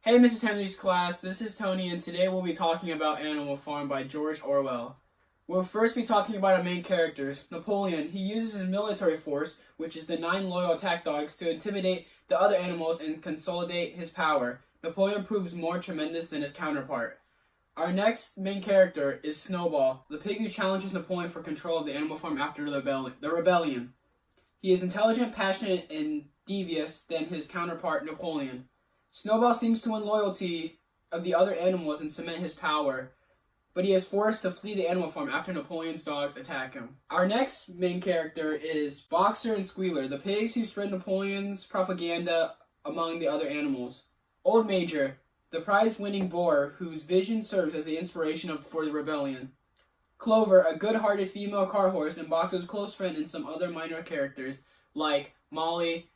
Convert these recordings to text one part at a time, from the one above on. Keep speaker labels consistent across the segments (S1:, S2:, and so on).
S1: Hey, Mrs. Henry's class, this is Tony, and today we'll be talking about Animal Farm by George Orwell. We'll first be talking about our main characters. Napoleon. He uses his military force, which is the 9 loyal attack dogs, to intimidate the other animals and consolidate his power. Napoleon proves more tremendous than his counterpart. Our next main character is Snowball, the pig who challenges Napoleon for control of the animal farm after the rebellion. He is intelligent, passionate, and devious than his counterpart Napoleon. Snowball seems to win loyalty of the other animals and cement his power, but he is forced to flee the animal farm after Napoleon's dogs attack him. Our next main character is Boxer and Squealer, the pigs who spread Napoleon's propaganda among the other animals. Old Major, the prize-winning boar whose vision serves as the inspiration for the rebellion. Clover, a good-hearted female car horse and Boxer's close friend, and some other minor characters like Molly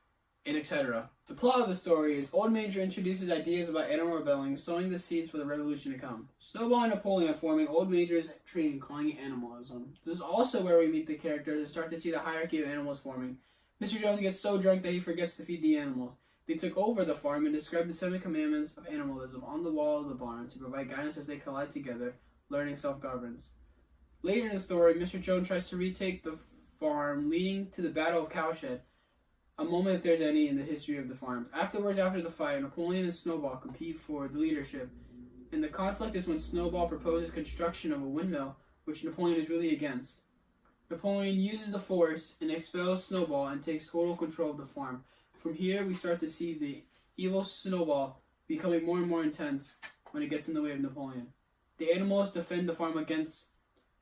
S1: and etc. The plot of the story is Old Major introduces ideas about animal rebellion, sowing the seeds for the revolution to come. Snowball and Napoleon forming Old Major's tree and calling it animalism. This is also where we meet the characters and start to see the hierarchy of animals forming. Mr. Jones gets so drunk that he forgets to feed the animals. They took over the farm and described the 7 commandments of animalism on the wall of the barn to provide guidance as they collide together, learning self-governance. Later in the story, Mr. Jones tries to retake the farm, leading to the Battle of Cowshed, a moment if there's any in the history of the farms. Afterwards, after the fight, Napoleon and Snowball compete for the leadership, and the conflict is when Snowball proposes construction of a windmill, which Napoleon is really against. Napoleon uses the force and expels Snowball and takes total control of the farm. From here, we start to see the evil Snowball becoming more and more intense when it gets in the way of Napoleon. The animals defend the farm against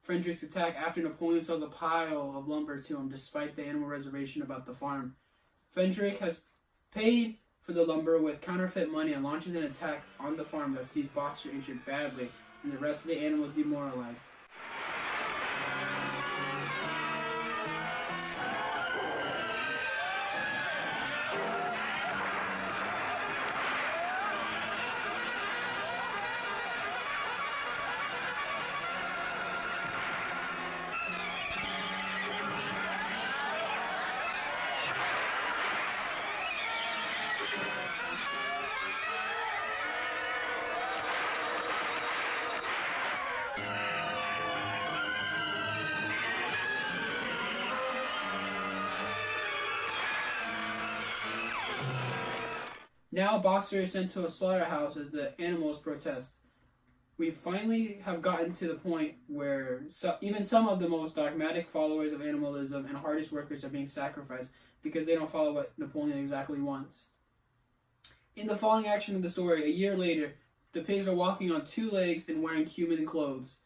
S1: Frederick's attack after Napoleon sells a pile of lumber to him despite the animal reservation about the farm. Frederick has paid for the lumber with counterfeit money and launches an attack on the farm that sees Boxer injured badly and the rest of the animals demoralized. Now Boxer is sent to a slaughterhouse as the animals protest. We finally have gotten to the point where even some of the most dogmatic followers of animalism and hardest workers are being sacrificed because they don't follow what Napoleon exactly wants. In the following action of the story, a year later, the pigs are walking on 2 legs and wearing human clothes.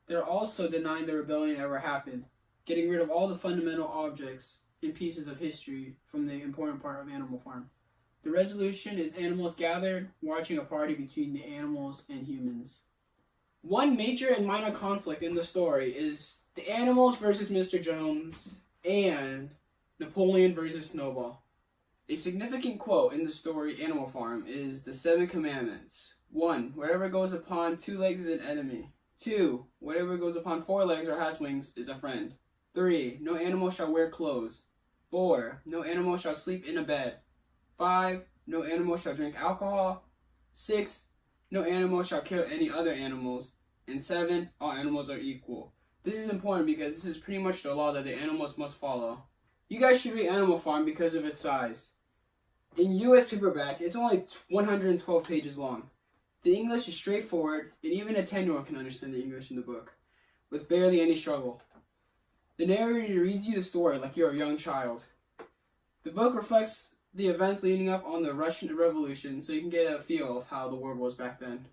S1: They're also denying the rebellion ever happened, getting rid of all the fundamental objects and pieces of history from the important part of Animal Farm. The resolution is animals gathered, watching a party between the animals and humans. One major and minor conflict in the story is the animals versus Mr. Jones and Napoleon versus Snowball. A significant quote in the story Animal Farm is the 7 commandments. 1. Whatever goes upon 2 legs is an enemy. 2. Whatever goes upon 4 legs or has wings is a friend. 3. No animal shall wear clothes. 4. No animal shall sleep in a bed. 5. No animal shall drink alcohol. 6. No animal shall kill any other animals. And 7. All animals are equal. This is important because this is pretty much the law that the animals must follow. You guys should read Animal Farm because of its size. In US paperback, it's only 112 pages long. The English is straightforward, and even a 10-year-old can understand the English in the book, with barely any struggle. The narrator reads you the story like you're a young child. The book reflects the events leading up on the Russian Revolution, so you can get a feel of how the world was back then.